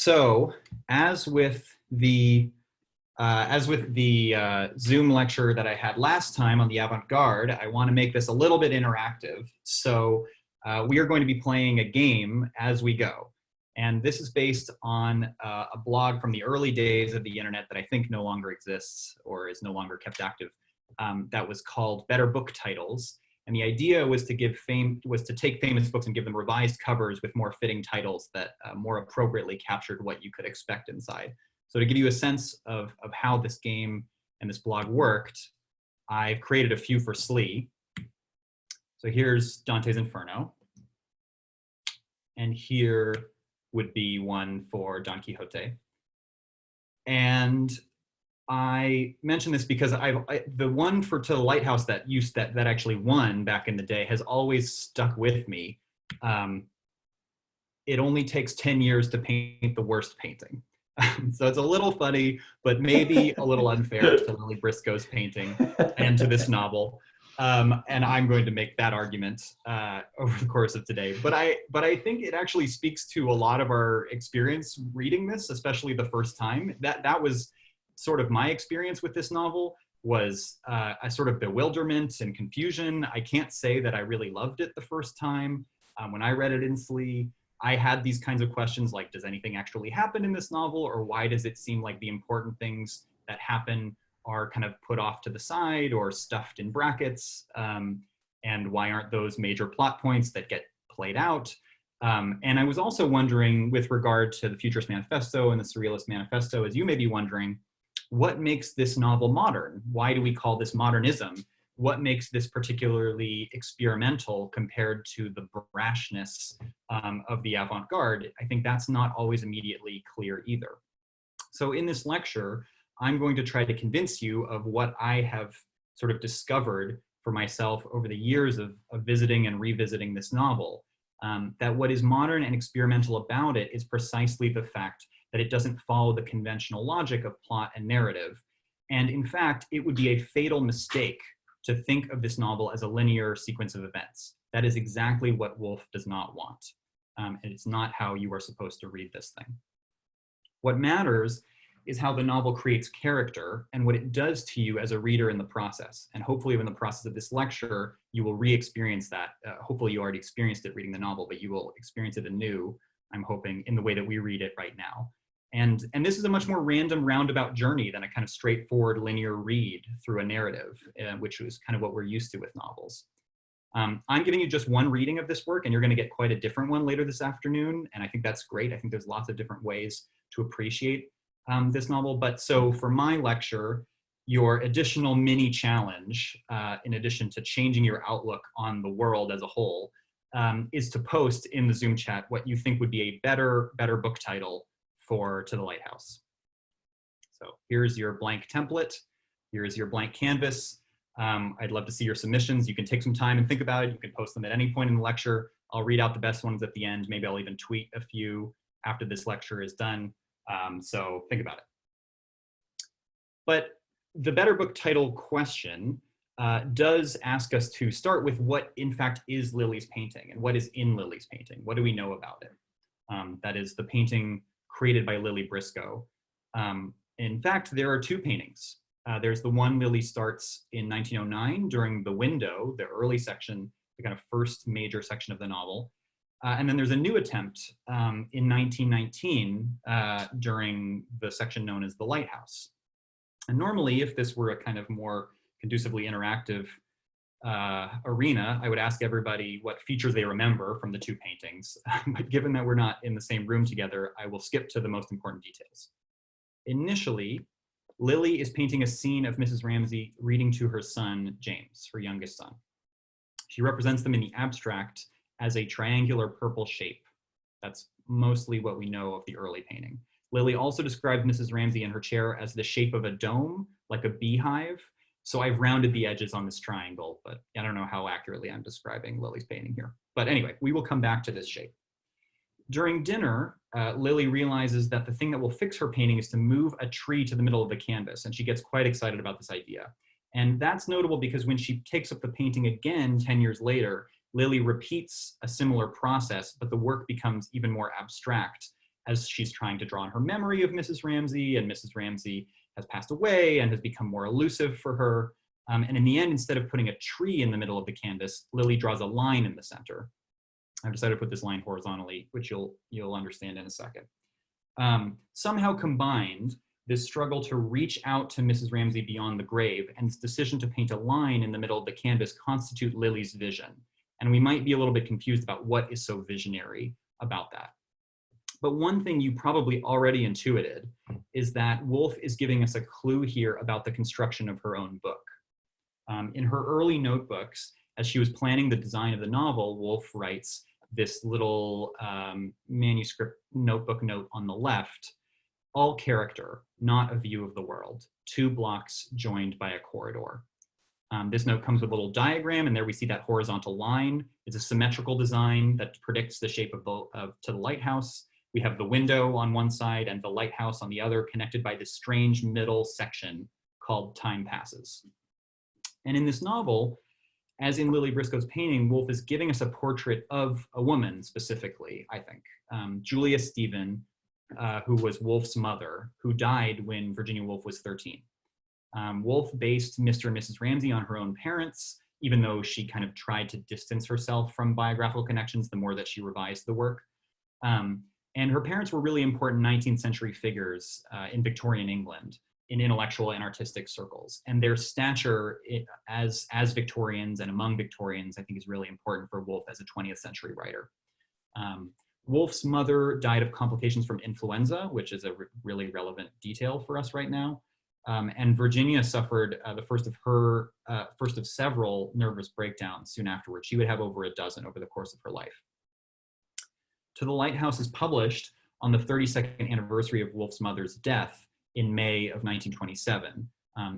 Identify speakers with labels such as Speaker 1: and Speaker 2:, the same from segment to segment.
Speaker 1: So, as with the Zoom lecture that I had last time on the avant-garde, I want to make this a little bit interactive. So we are going to be playing a game as we go. And this is based on a blog from the early days of the internet that I think no longer exists or is no longer kept active. That was called Better Book Titles. And the idea was to take famous books and give them revised covers with more fitting titles that more appropriately captured what you could expect inside. So to give you a sense of how this game and this blog worked, I've created a few for SLE. So here's Dante's Inferno. And here would be one for Don Quixote. And I mention this because the one for To the Lighthouse that actually won back in the day has always stuck with me. It only takes 10 years to paint the worst painting. So it's a little funny, but maybe a little unfair to Lily Briscoe's painting and to this novel. And I'm going to make that argument over the course of today. But I think it actually speaks to a lot of our experience reading this, especially the first time. That was sort of my experience with this novel, was a sort of bewilderment and confusion. I can't say that I really loved it the first time. When I read it in SLE, I had these kinds of questions like, does anything actually happen in this novel? Or why does it seem like the important things that happen are kind of put off to the side or stuffed in brackets? And why aren't those major plot points that get played out? And I was also wondering, with regard to the Futurist Manifesto and the Surrealist Manifesto, as you may be wondering, what makes this novel modern? Why do we call this modernism? What makes this particularly experimental compared to the brashness of the avant-garde? I think that's not always immediately clear either. So in this lecture, I'm going to try to convince you of what I have sort of discovered for myself over the years of visiting and revisiting this novel, that what is modern and experimental about it is precisely the fact that it doesn't follow the conventional logic of plot and narrative. And in fact, it would be a fatal mistake to think of this novel as a linear sequence of events. That is exactly what Woolf does not want. And it's not how you are supposed to read this thing. What matters is how the novel creates character and what it does to you as a reader in the process. And hopefully in the process of this lecture, you will re-experience that. Hopefully you already experienced it reading the novel, but you will experience it anew, I'm hoping, in the way that we read it right now. And this is a much more random roundabout journey than a kind of straightforward linear read through a narrative, which is kind of what we're used to with novels. I'm giving you just one reading of this work, and you're going to get quite a different one later this afternoon. And I think that's great. I think there's lots of different ways to appreciate this novel. But so for my lecture, your additional mini challenge, in addition to changing your outlook on the world as a whole, is to post in the Zoom chat what you think would be a better book title for To the Lighthouse. So here's your blank template. Here's your blank canvas. I'd love to see your submissions. You can take some time and think about it. You can post them at any point in the lecture. I'll read out the best ones at the end. Maybe I'll even tweet a few after this lecture is done. So think about it. But the better book title question does ask us to start with what in fact is Lily's painting and what is in Lily's painting. What do we know about it? That is the painting created by Lily Briscoe. In fact, there are two paintings. There's the one Lily starts in 1909 during The Window, the early section, the kind of first major section of the novel. And then there's a new attempt in 1919 during the section known as The Lighthouse. And normally, if this were a kind of more conducively interactive arena, I would ask everybody what features they remember from the two paintings. But given that we're not in the same room together, I will skip to the most important details. Initially, Lily is painting a scene of Mrs. Ramsay reading to her son, James, her youngest son. She represents them in the abstract as a triangular purple shape. That's mostly what we know of the early painting. Lily also described Mrs. Ramsay in her chair as the shape of a dome, like a beehive. So I've rounded the edges on this triangle, but I don't know how accurately I'm describing Lily's painting here. But anyway, we will come back to this shape. During dinner, Lily realizes that the thing that will fix her painting is to move a tree to the middle of the canvas, and she gets quite excited about this idea. And that's notable because when she takes up the painting again 10 years later, Lily repeats a similar process, but the work becomes even more abstract. as she's trying to draw on her memory of Mrs. Ramsay, and Mrs. Ramsay has passed away and has become more elusive for her. And in the end, instead of putting a tree in the middle of the canvas, Lily draws a line in the center. I've decided to put this line horizontally, which you'll understand in a second. Somehow combined, this struggle to reach out to Mrs. Ramsay beyond the grave and this decision to paint a line in the middle of the canvas constitute Lily's vision. And we might be a little bit confused about what is so visionary about that. But one thing you probably already intuited is that Woolf is giving us a clue here about the construction of her own book. In her early notebooks, as she was planning the design of the novel, Woolf writes this little manuscript notebook note on the left: all character, not a view of the world, 2 blocks joined by a corridor. This note comes with a little diagram, and there we see that horizontal line. It's a symmetrical design that predicts the shape to the lighthouse. We have the window on one side and the lighthouse on the other, connected by this strange middle section called Time Passes. And in this novel, as in Lily Briscoe's painting, Woolf is giving us a portrait of a woman specifically, I think. Julia Stephen, who was Woolf's mother, who died when Virginia Woolf was 13. Woolf based Mr. and Mrs. Ramsay on her own parents, even though she kind of tried to distance herself from biographical connections the more that she revised the work. And her parents were really important 19th century figures in Victorian England, in intellectual and artistic circles. And their stature as Victorians and among Victorians, I think, is really important for Woolf as a 20th century writer. Woolf's mother died of complications from influenza, which is a really relevant detail for us right now. And Virginia suffered the first of several nervous breakdowns soon afterwards. She would have over a dozen over the course of her life. To the Lighthouse is published on the 32nd anniversary of Woolf's mother's death in May of 1927,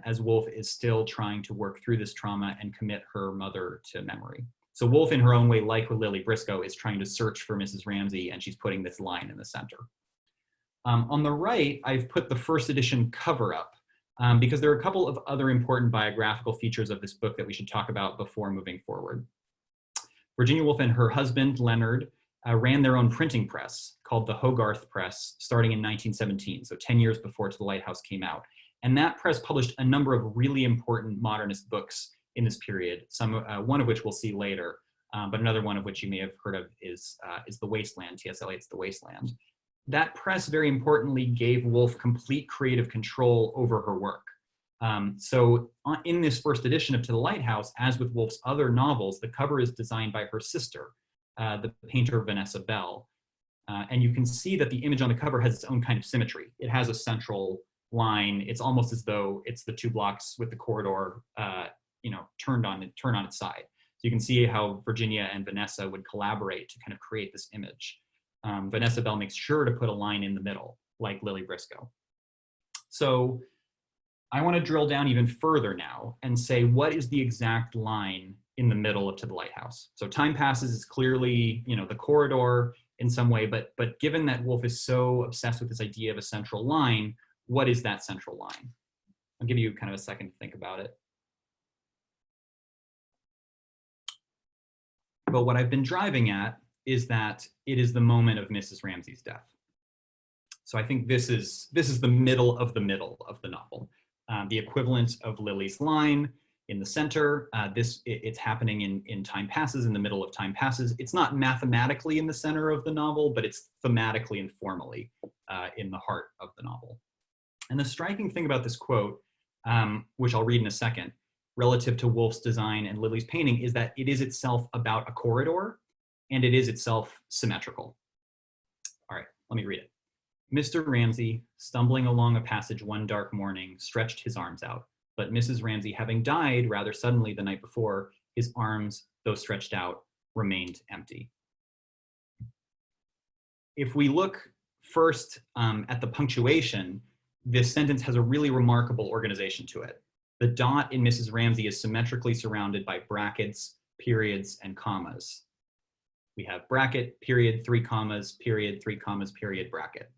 Speaker 1: as Woolf is still trying to work through this trauma and commit her mother to memory. So Woolf, in her own way, like with Lily Briscoe, is trying to search for Mrs. Ramsay, and she's putting this line in the center. On the right, I've put the first edition cover up, because there are a couple of other important biographical features of this book that we should talk about before moving forward. Virginia Woolf and her husband, Leonard, ran their own printing press called the Hogarth Press, starting in 1917, so 10 years before To the Lighthouse came out. And that press published a number of really important modernist books in this period, one of which we'll see later, but another one of which you may have heard of is The Wasteland, T.S. Eliot's The Wasteland. That press, very importantly, gave Woolf complete creative control over her work. So in this first edition of To the Lighthouse, as with Woolf's other novels, the cover is designed by her sister, the painter Vanessa Bell. And you can see that the image on the cover has its own kind of symmetry. It has a central line. It's almost as though it's the 2 blocks with the corridor turned on its side. So you can see how Virginia and Vanessa would collaborate to kind of create this image. Vanessa Bell makes sure to put a line in the middle, like Lily Briscoe. So I want to drill down even further now and say, what is the exact line in the middle of To the Lighthouse? So Time Passes is clearly, the corridor in some way, but given that Woolf is so obsessed with this idea of a central line, what is that central line? I'll give you kind of a second to think about it. But what I've been driving at is that it is the moment of Mrs. Ramsay's death. So I think this is the middle of the novel. The equivalent of Lily's line in the center. It's happening in Time Passes, in the middle of Time Passes. It's not mathematically in the center of the novel, but it's thematically and formally in the heart of the novel. And the striking thing about this quote, which I'll read in a second, relative to Woolf's design and Lily's painting, is that it is itself about a corridor, and it is itself symmetrical. All right, let me read it. Mr. Ramsay, stumbling along a passage one dark morning, stretched his arms out. But Mrs. Ramsay, having died rather suddenly the night before, his arms, though stretched out, remained empty. If we look first at the punctuation, this sentence has a really remarkable organization to it. The dot in Mrs. Ramsay is symmetrically surrounded by brackets, periods, and commas. We have bracket, period, 3 commas, period, 3 commas, period, bracket.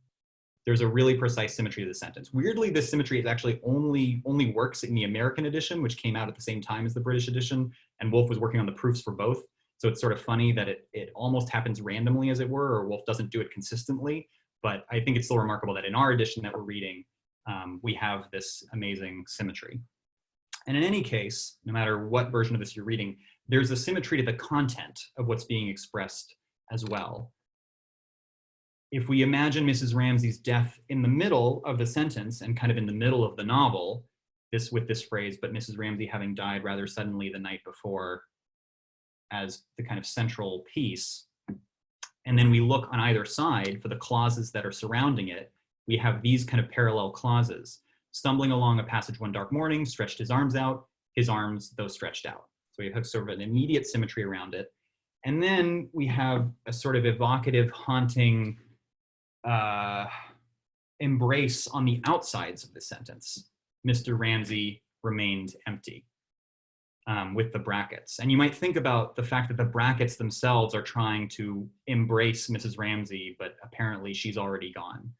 Speaker 1: There's a really precise symmetry to the sentence. Weirdly, this symmetry is actually only works in the American edition, which came out at the same time as the British edition, and Woolf was working on the proofs for both. So it's sort of funny that it almost happens randomly, as it were, or Woolf doesn't do it consistently. But I think it's still remarkable that in our edition that we're reading, we have this amazing symmetry. And in any case, no matter what version of this you're reading, there's a symmetry to the content of what's being expressed as well. If we imagine Mrs. Ramsay's death in the middle of the sentence and kind of in the middle of the novel, with this phrase, but Mrs. Ramsay having died rather suddenly the night before, as the kind of central piece, and then we look on either side for the clauses that are surrounding it, we have these kind of parallel clauses. Stumbling along a passage one dark morning, stretched his arms out, his arms, though stretched out. So we have sort of an immediate symmetry around it. And then we have a sort of evocative, haunting embrace on the outsides of the sentence. Mr. Ramsay remained empty, with the brackets. And you might think about the fact that the brackets themselves are trying to embrace Mrs. Ramsay, but apparently she's already gone.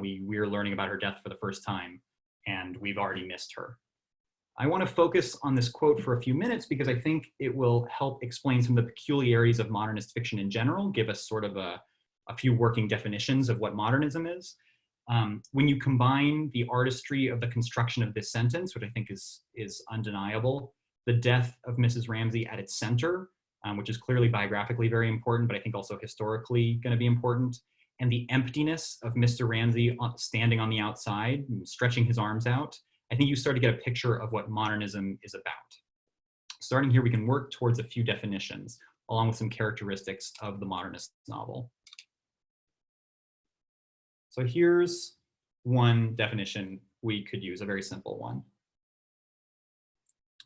Speaker 1: We're learning about her death for the first time, and we've already missed her. I want to focus on this quote for a few minutes because I think it will help explain some of the peculiarities of modernist fiction in general, give us sort of a few working definitions of what modernism is. When you combine the artistry of the construction of this sentence, which I think is undeniable, the death of Mrs. Ramsay at its center, which is clearly biographically very important, but I think also historically going to be important, and the emptiness of Mr. Ramsay standing on the outside, stretching his arms out, I think you start to get a picture of what modernism is about. Starting here, we can work towards a few definitions, along with some characteristics of the modernist novel. So here's one definition we could use, a very simple one.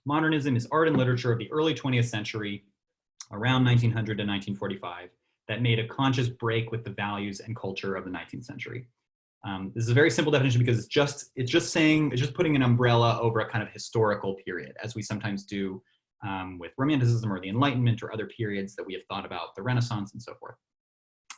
Speaker 1: Modernism is art and literature of the early 20th century, around 1900 to 1945, that made a conscious break with the values and culture of the 19th century. This is a very simple definition because it's just putting an umbrella over a kind of historical period, as we sometimes do with Romanticism or the Enlightenment or other periods that we have thought about, the Renaissance and so forth.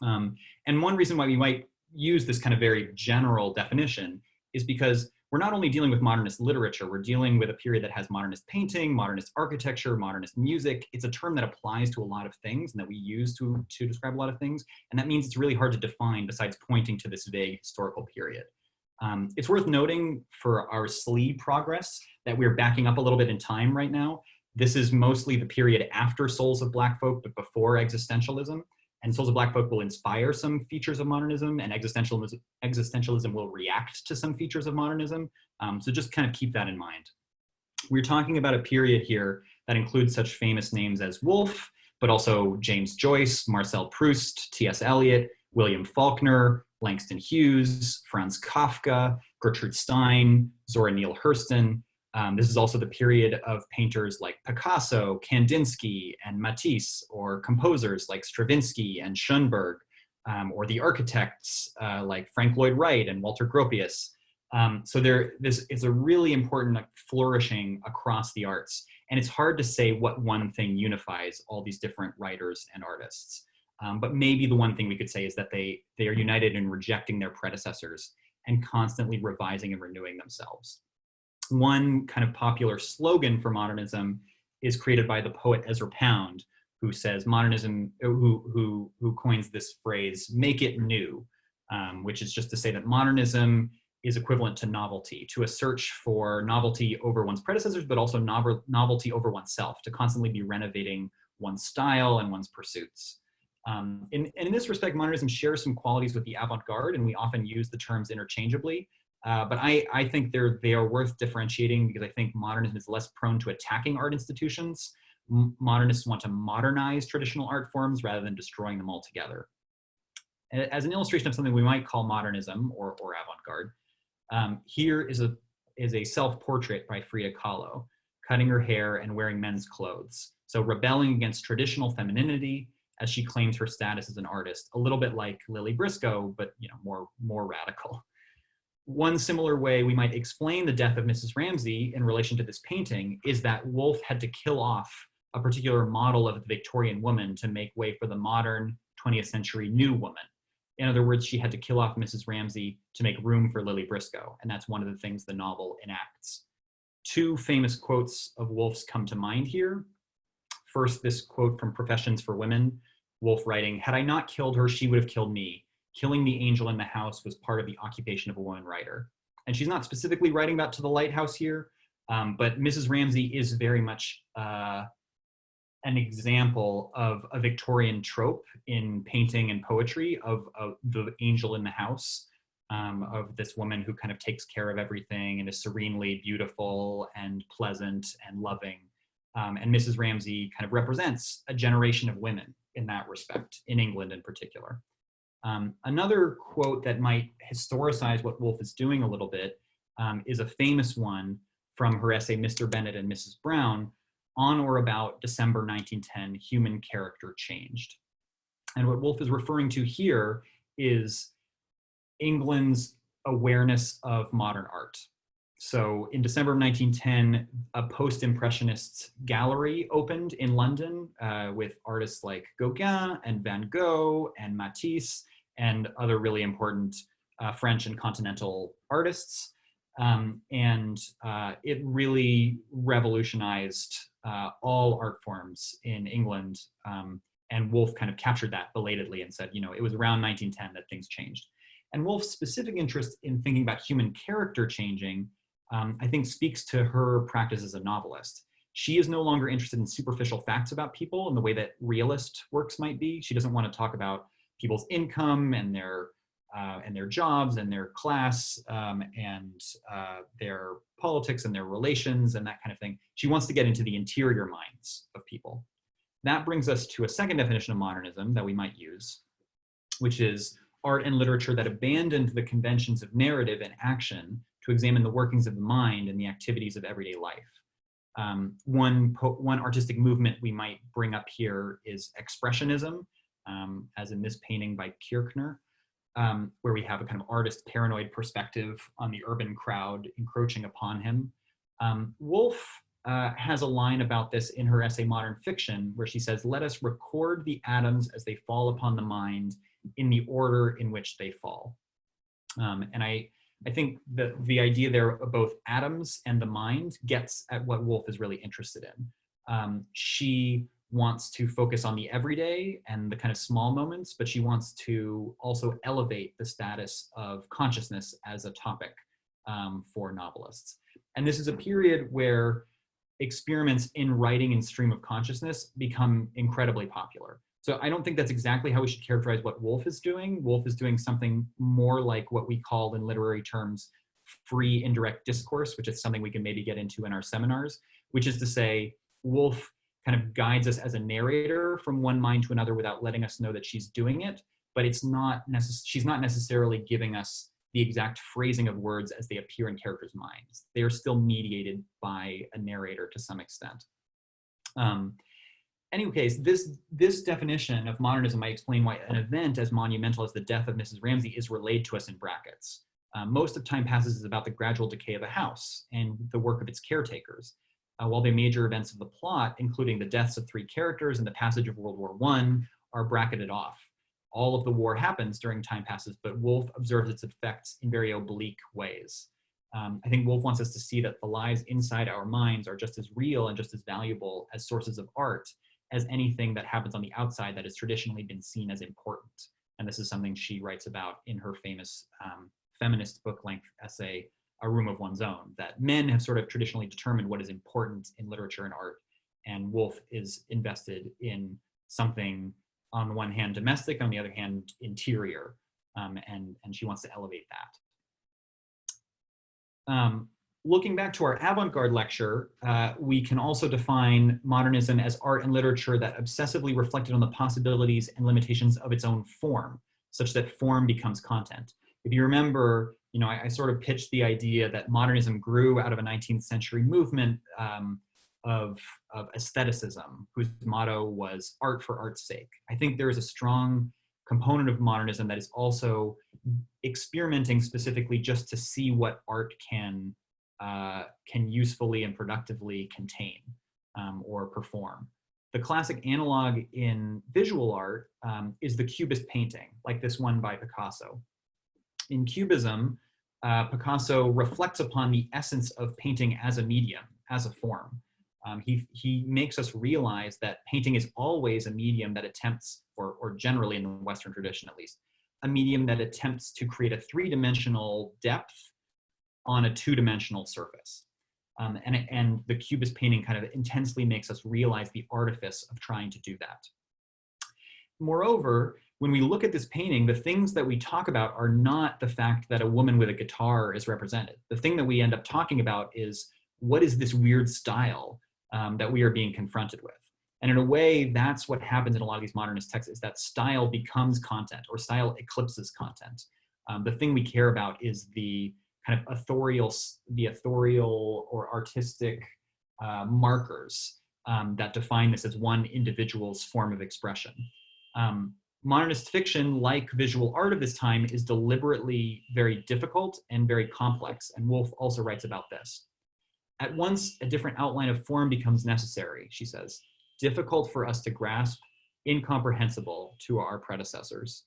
Speaker 1: And one reason why we might use this kind of very general definition is because we're not only dealing with modernist literature, we're dealing with a period that has modernist painting, modernist architecture, modernist music. It's a term that applies to a lot of things and that we use to describe a lot of things. And that means it's really hard to define besides pointing to this vague historical period. It's worth noting for our SLE progress that we're backing up a little bit in time right now. This is mostly the period after Souls of Black Folk, but before existentialism. And Souls of Black Folk will inspire some features of modernism, and existentialism will react to some features of modernism. So just kind of keep that in mind. We're talking about a period here that includes such famous names as Woolf, but also James Joyce, Marcel Proust, T.S. Eliot, William Faulkner, Langston Hughes, Franz Kafka, Gertrude Stein, Zora Neale Hurston. This is also the period of painters like Picasso, Kandinsky, and Matisse, or composers like Stravinsky and Schoenberg, or the architects like Frank Lloyd Wright and Walter Gropius. So this is a really important flourishing across the arts. And it's hard to say what one thing unifies all these different writers and artists. But maybe the one thing we could say is that they are united in rejecting their predecessors and constantly revising and renewing themselves. One kind of popular slogan for modernism is created by the poet Ezra Pound, who says modernism, who coins this phrase, make it new, which is just to say that modernism is equivalent to novelty, to a search for novelty over one's predecessors, but also novelty over oneself, to constantly be renovating one's style and one's pursuits. In this respect, modernism shares some qualities with the avant-garde, and we often use the terms interchangeably. But I think they are worth differentiating because I think modernism is less prone to attacking art institutions. Modernists want to modernize traditional art forms rather than destroying them altogether. As an illustration of something we might call modernism or avant-garde, here is a self-portrait by Frida Kahlo, cutting her hair and wearing men's clothes. So rebelling against traditional femininity as she claims her status as an artist, a little bit like Lily Briscoe, but more radical. One similar way we might explain the death of Mrs. Ramsay in relation to this painting is that Woolf had to kill off a particular model of the Victorian woman to make way for the modern 20th century new woman. In other words, she had to kill off Mrs. Ramsay to make room for Lily Briscoe, and that's one of the things the novel enacts. Two famous quotes of Woolf's come to mind here. First, this quote from Professions for Women, Woolf writing, "Had I not killed her, she would have killed me. killing the angel in the house was part of the occupation of a woman writer. And she's not specifically writing about To the Lighthouse here, but Mrs. Ramsay is very much an example of a Victorian trope in painting and poetry of the angel in the house, of this woman who kind of takes care of everything and is serenely beautiful and pleasant and loving. And Mrs. Ramsay kind of represents a generation of women in that respect, in England in particular. Another quote that might historicize what Woolf is doing a little bit is a famous one from her essay, Mr. Bennet and Mrs. Brown, on or about December 1910, Human Character Changed. And what Woolf is referring to here is England's awareness of modern art. So in December of 1910, a post-impressionist gallery opened in London with artists like Gauguin and Van Gogh and Matisse and other really important French and continental artists. It really revolutionized all art forms in England. And Woolf kind of captured that belatedly and said, it was around 1910 that things changed. And Woolf's specific interest in thinking about human character changing, I think, speaks to her practice as a novelist. She is no longer interested in superficial facts about people in the way that realist works might be. She doesn't want to talk about people's income and their jobs and their class and their politics and their relations and that kind of thing. She wants to get into the interior minds of people. That brings us to a second definition of modernism that we might use, which is art and literature that abandoned the conventions of narrative and action to examine the workings of the mind and the activities of everyday life. One artistic movement we might bring up here is expressionism, as in this painting by Kirchner, where we have a kind of artist paranoid perspective on the urban crowd encroaching upon him. Woolf has a line about this in her essay Modern Fiction, where she says, "Let us record the atoms as they fall upon the mind in the order in which they fall." And I think that the idea there of both atoms and the mind gets at what Woolf is really interested in. She wants to focus on the everyday and the kind of small moments, but she wants to also elevate the status of consciousness as a topic for novelists. And this is a period where experiments in writing and stream of consciousness become incredibly popular. So I don't think that's exactly how we should characterize what Woolf is doing. Woolf is doing something more like what we call in literary terms free indirect discourse, which is something we can maybe get into in our seminars, which is to say Woolf kind of guides us as a narrator from one mind to another without letting us know that she's doing it, but she's not necessarily giving us the exact phrasing of words as they appear in characters' minds. They are still mediated by a narrator to some extent. Anyways, this definition of modernism might explain why an event as monumental as the death of Mrs. Ramsay is relayed to us in brackets. Most of Time Passes is about the gradual decay of a house and the work of its caretakers, while the major events of the plot, including the deaths of 3 characters and the passage of World War I, are bracketed off. All of the war happens during Time Passes, but Woolf observes its effects in very oblique ways. I think Woolf wants us to see that the lives inside our minds are just as real and just as valuable as sources of art as anything that happens on the outside that has traditionally been seen as important. And this is something she writes about in her famous feminist book-length essay, A Room of One's Own, that men have sort of traditionally determined what is important in literature and art, and Woolf is invested in something, on the one hand domestic, on the other hand interior, and she wants to elevate that. Looking back to our avant-garde lecture, we can also define modernism as art and literature that obsessively reflected on the possibilities and limitations of its own form, such that form becomes content. If you remember, I sort of pitched the idea that modernism grew out of a 19th century movement of aestheticism, whose motto was art for art's sake. I think there is a strong component of modernism that is also experimenting specifically just to see what art can usefully and productively contain or perform. The classic analog in visual art is the Cubist painting, like this one by Picasso. In Cubism, Picasso reflects upon the essence of painting as a medium, as a form. He makes us realize that painting is always a medium that attempts, or generally in the Western tradition at least, a medium that attempts to create a three-dimensional depth on a two-dimensional surface. And the Cubist painting kind of intensely makes us realize the artifice of trying to do that. Moreover, when we look at this painting, the things that we talk about are not the fact that a woman with a guitar is represented. The thing that we end up talking about is, what is this weird style that we are being confronted with? And in a way, that's what happens in a lot of these modernist texts, is that style becomes content, or style eclipses content. The thing we care about is the kind of authorial or artistic markers that define this as one individual's form of expression. Modernist fiction, like visual art of this time, is deliberately very difficult and very complex, and Woolf also writes about this. At once, a different outline of form becomes necessary, she says, difficult for us to grasp, incomprehensible to our predecessors.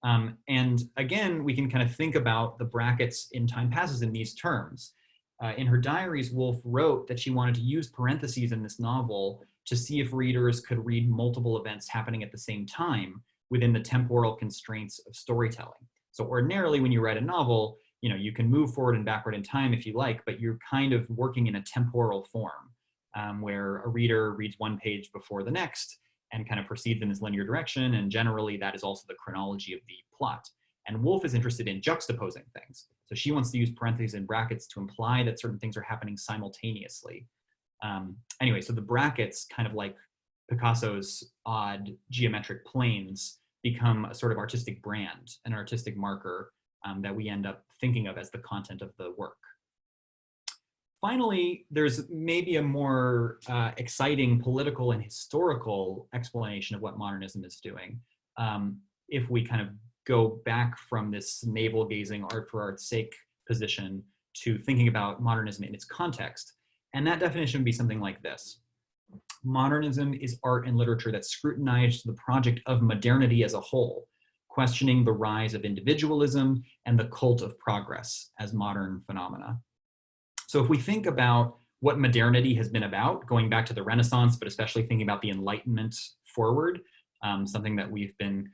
Speaker 1: And again, we can kind of think about the brackets in Time Passes in these terms. In her diaries, Woolf wrote that she wanted to use parentheses in this novel to see if readers could read multiple events happening at the same time within the temporal constraints of storytelling. So ordinarily, when you write a novel, you can move forward and backward in time if you like, but you're kind of working in a temporal form where a reader reads one page before the next and kind of proceeds in this linear direction. And generally, that is also the chronology of the plot. And Woolf is interested in juxtaposing things. So she wants to use parentheses and brackets to imply that certain things are happening simultaneously. Anyway, so the brackets, kind of like Picasso's odd geometric planes, become a sort of artistic brand, an artistic marker that we end up thinking of as the content of the work. Finally, there's maybe a more exciting political and historical explanation of what modernism is doing. If we kind of go back from this navel-gazing art for art's sake position to thinking about modernism in its context. And that definition would be something like this. Modernism is art and literature that scrutinize the project of modernity as a whole, questioning the rise of individualism and the cult of progress as modern phenomena. So if we think about what modernity has been about, going back to the Renaissance, but especially thinking about the Enlightenment forward, something that we've been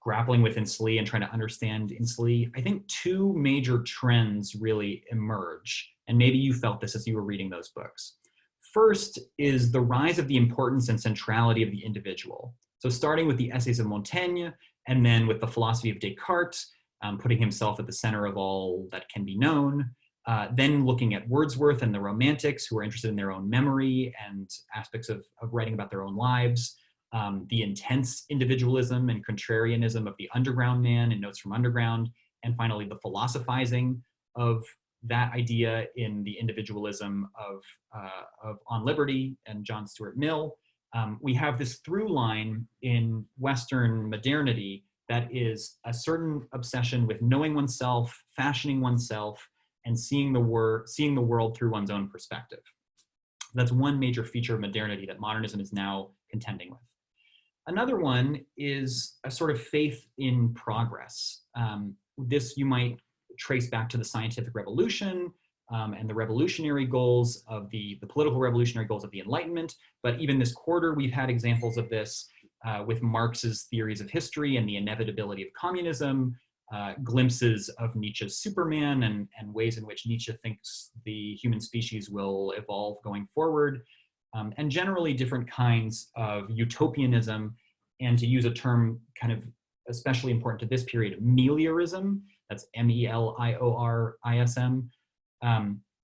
Speaker 1: grappling with in SLE and trying to understand in SLE, I think two major trends really emerge. And maybe you felt this as you were reading those books. First is the rise of the importance and centrality of the individual. So starting with the essays of Montaigne, and then with the philosophy of Descartes, putting himself at the center of all that can be known, then looking at Wordsworth and the Romantics, who are interested in their own memory and aspects of writing about their own lives, the intense individualism and contrarianism of the underground man in Notes from Underground, and finally the philosophizing of that idea in the individualism of On Liberty and John Stuart Mill. We have this through line in Western modernity that is a certain obsession with knowing oneself, fashioning oneself, and seeing the world through one's own perspective. That's one major feature of modernity that modernism is now contending with. Another one is a sort of faith in progress. This you might trace back to the scientific revolution and the revolutionary goals of the political revolutionary goals of the Enlightenment. But even this quarter, we've had examples of this with Marx's theories of history and the inevitability of communism, glimpses of Nietzsche's Superman and ways in which Nietzsche thinks the human species will evolve going forward, and generally different kinds of utopianism, and to use a term kind of especially important to this period, meliorism, that's M-E-L-I-O-R-I-S-M,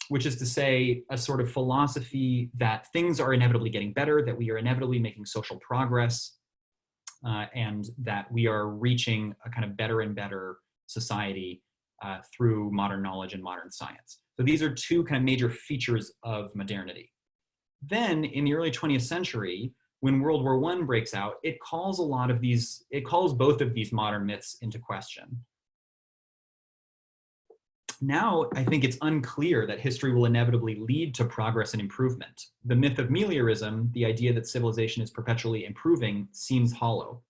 Speaker 1: which is to say a sort of philosophy that things are inevitably getting better, that we are inevitably making social progress, and that we are reaching a kind of better and better society through modern knowledge and modern science. So these are two kind of major features of modernity. Then in the early 20th century, when World War I breaks out, it calls both of these modern myths into question. Now, I think it's unclear that history will inevitably lead to progress and improvement. The myth of meliorism, the idea that civilization is perpetually improving, seems hollow.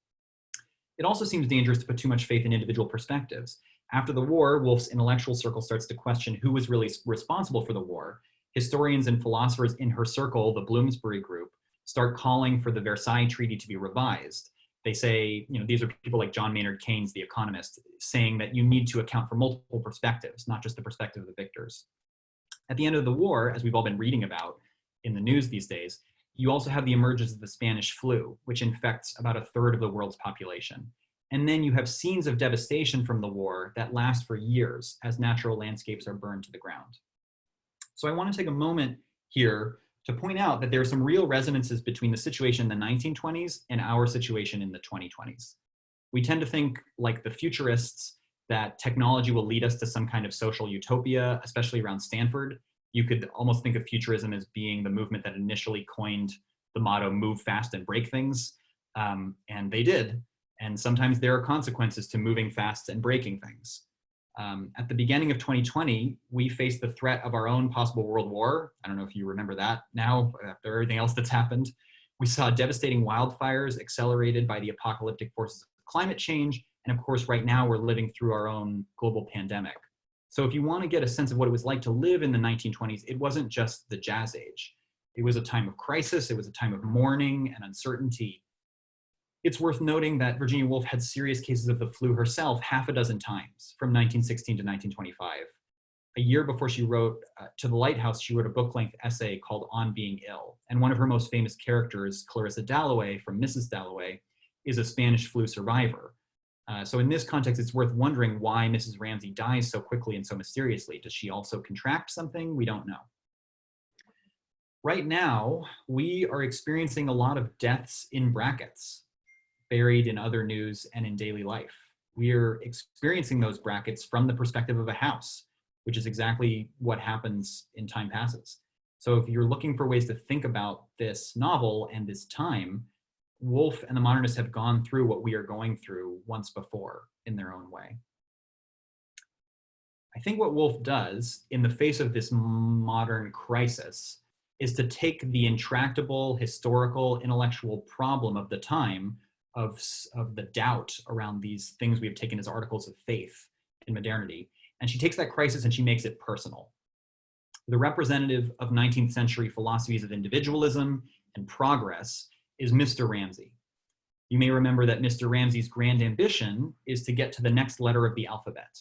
Speaker 1: It also seems dangerous to put too much faith in individual perspectives. After the war, Woolf's intellectual circle starts to question who was really responsible for the war. Historians and philosophers in her circle, the Bloomsbury group, start calling for the Versailles Treaty to be revised. They say, these are people like John Maynard Keynes, the economist, saying that you need to account for multiple perspectives, not just the perspective of the victors. At the end of the war, as we've all been reading about in the news these days, you also have the emergence of the Spanish flu, which infects about a third of the world's population. And then you have scenes of devastation from the war that last for years as natural landscapes are burned to the ground. So I want to take a moment here to point out that there are some real resonances between the situation in the 1920s and our situation in the 2020s. We tend to think, like the futurists, that technology will lead us to some kind of social utopia, especially around Stanford. You could almost think of futurism as being the movement that initially coined the motto, move fast and break things. And they did. And sometimes there are consequences to moving fast and breaking things. At the beginning of 2020, we faced the threat of our own possible world war. I don't know if you remember that now, after everything else that's happened. We saw devastating wildfires accelerated by the apocalyptic forces of climate change. And of course, right now we're living through our own global pandemic. So if you want to get a sense of what it was like to live in the 1920s, it wasn't just the Jazz Age. It was a time of crisis. It was a time of mourning and uncertainty. It's worth noting that Virginia Woolf had serious cases of the flu herself half a dozen times from 1916 to 1925. A year before she wrote to the Lighthouse, she wrote a book-length essay called On Being Ill. And one of her most famous characters, Clarissa Dalloway from Mrs. Dalloway, is a Spanish flu survivor. So in this context, it's worth wondering why Mrs. Ramsay dies so quickly and so mysteriously. Does she also contract something? We don't know. Right now, we are experiencing a lot of deaths in brackets, buried in other news and in daily life. We are experiencing those brackets from the perspective of a house, which is exactly what happens in Time Passes. So if you're looking for ways to think about this novel and this time, Woolf and the modernists have gone through what we are going through once before in their own way. I think what Woolf does in the face of this modern crisis is to take the intractable historical intellectual problem of the time of the doubt around these things we have taken as articles of faith in modernity, and she takes that crisis and she makes it personal. The representative of 19th century philosophies of individualism and progress is Mr. Ramsay. You may remember that Mr. Ramsay's grand ambition is to get to the next letter of the alphabet.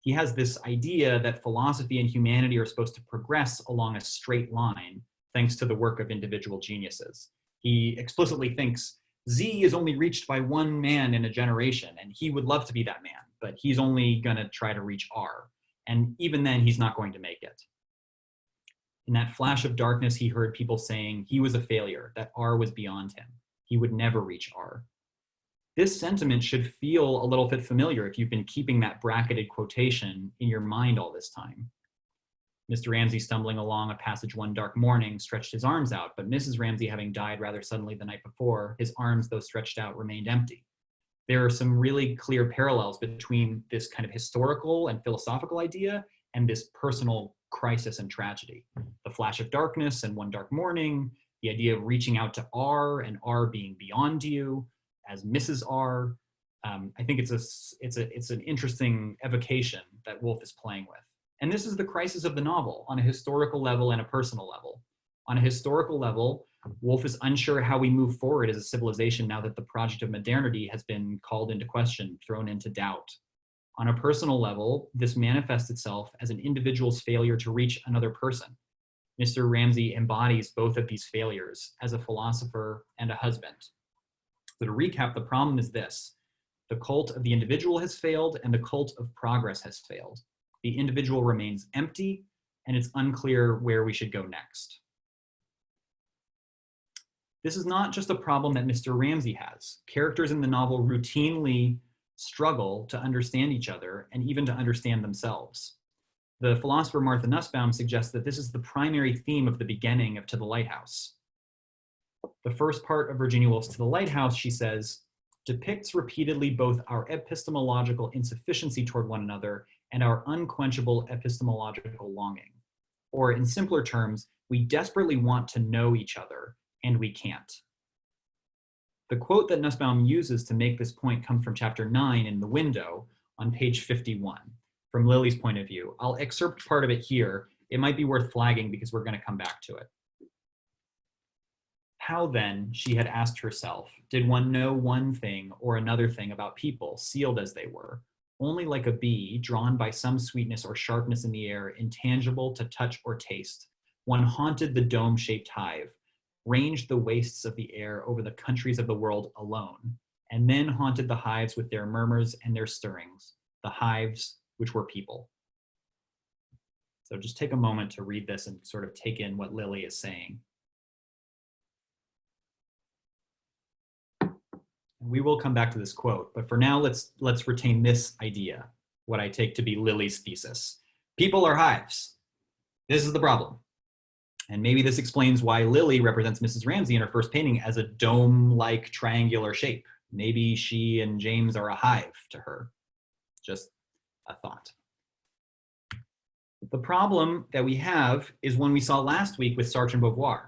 Speaker 1: He has this idea that philosophy and humanity are supposed to progress along a straight line thanks to the work of individual geniuses. He explicitly thinks Z is only reached by one man in a generation, and he would love to be that man, but he's only gonna try to reach R. And even then, he's not going to make it. In that flash of darkness, he heard people saying he was a failure, that R was beyond him. He would never reach R. This sentiment should feel a little bit familiar if you've been keeping that bracketed quotation in your mind all this time. Mr. Ramsay, stumbling along a passage one dark morning, stretched his arms out, but Mrs. Ramsay, having died rather suddenly the night before, his arms, though stretched out, remained empty. There are some really clear parallels between this kind of historical and philosophical idea and this personal crisis and tragedy. The flash of darkness and one dark morning, the idea of reaching out to R and R being beyond you as Mrs. R. I think it's an interesting evocation that Woolf is playing with. And this is the crisis of the novel on a historical level and a personal level. On a historical level, Woolf is unsure how we move forward as a civilization now that the project of modernity has been called into question, thrown into doubt. On a personal level, this manifests itself as an individual's failure to reach another person. Mr. Ramsay embodies both of these failures as a philosopher and a husband. So to recap, the problem is this: the cult of the individual has failed and the cult of progress has failed. The individual remains empty, and it's unclear where we should go next. This is not just a problem that Mr. Ramsay has. Characters in the novel routinely struggle to understand each other and even to understand themselves. The philosopher Martha Nussbaum suggests that this is the primary theme of the beginning of To the Lighthouse. The first part of Virginia Woolf's To the Lighthouse, she says, depicts repeatedly both our epistemological insufficiency toward one another and our unquenchable epistemological longing. Or in simpler terms, we desperately want to know each other, and we can't. The quote that Nussbaum uses to make this point comes from chapter 9 in The Window on page 51, from Lily's point of view. I'll excerpt part of it here. It might be worth flagging because we're going to come back to it. How then, she had asked herself, did one know one thing or another thing about people, sealed as they were, only like a bee, drawn by some sweetness or sharpness in the air, intangible to touch or taste? One haunted the dome-shaped hive, ranged the wastes of the air over the countries of the world alone, and then haunted the hives with their murmurs and their stirrings, the hives which were people. So just take a moment to read this and sort of take in what Lily is saying. We will come back to this quote, but for now, let's retain this idea, what I take to be Lily's thesis. People are hives. This is the problem. And maybe this explains why Lily represents Mrs. Ramsay in her first painting as a dome-like triangular shape. Maybe she and James are a hive to her. Just a thought. The problem that we have is one we saw last week with Sartre and Beauvoir.